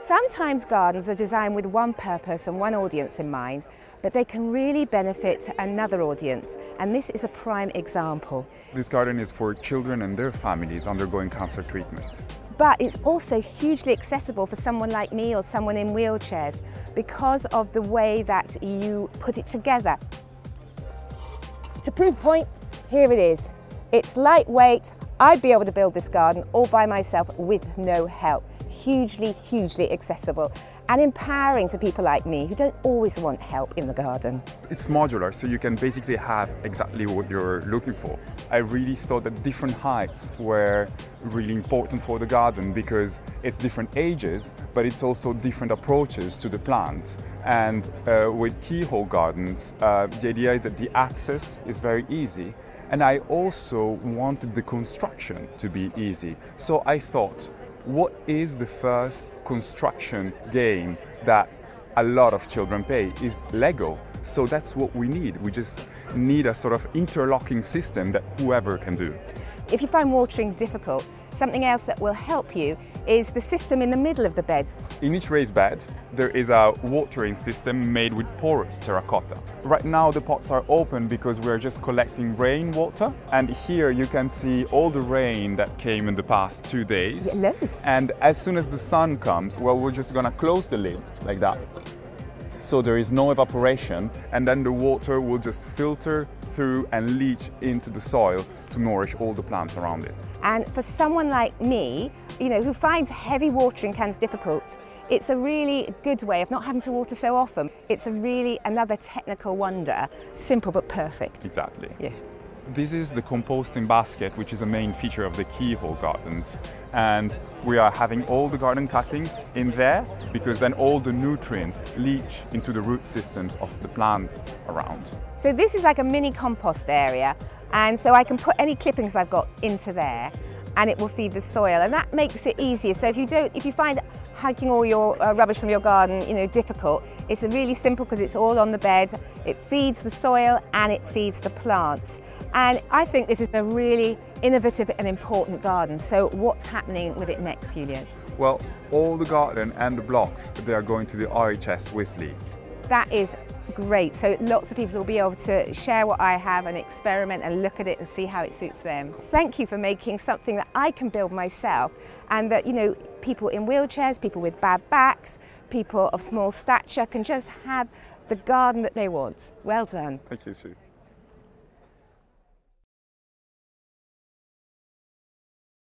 Sometimes gardens are designed with one purpose and one audience in mind, but they can really benefit another audience, and this is a prime example. This garden is for children and their families undergoing cancer treatment. But it's also hugely accessible for someone like me or someone in wheelchairs because of the way that you put it together. To prove point, here it is. It's lightweight. I'd be able to build this garden all by myself with no help. Hugely, hugely accessible and empowering to people like me who don't always want help in the garden. It's modular, so you can basically have exactly what you're looking for. I really thought that different heights were really important for the garden because it's different ages, but it's also different approaches to the plant. And with keyhole gardens, the idea is that the access is very easy. And I also wanted the construction to be easy. So I thought, what is the first construction game that a lot of children pay is Lego. So that's what we need. We just need a sort of interlocking system that whoever can do. If you find watering difficult, something else that will help you is the system in the middle of the beds. In each raised bed, there is a watering system made with porous terracotta. Right now the pots are open because we're just collecting rainwater, and here you can see all the rain that came in the past 2 days. Yeah, loads. And as soon as the sun comes, well, we're just gonna close the lid like that. So there is no evaporation, and then the water will just filter through and leach into the soil to nourish all the plants around it. And for someone like me, who finds heavy watering cans difficult, it's a really good way of not having to water so often. It's another technical wonder, simple but perfect. Exactly. Yeah. This is the composting basket, which is a main feature of the keyhole gardens. And we are having all the garden cuttings in there because then all the nutrients leach into the root systems of the plants around. So this is like a mini compost area, and so I can put any clippings I've got into there and it will feed the soil, and that makes it easier. So if you find hiking all your rubbish from your garden difficult, it's really simple because it's all on the bed. It feeds the soil and it feeds the plants. And I think this is a really innovative and important garden. So what's happening with it next, Giulio? Well, all the garden and the blocks, they are going to the RHS Wisley. That is great. So lots of people will be able to share what I have and experiment and look at it and see how it suits them. Thank you for making something that I can build myself, and that people in wheelchairs, people with bad backs, people of small stature can just have the garden that they want. Well done. Thank you, Sue.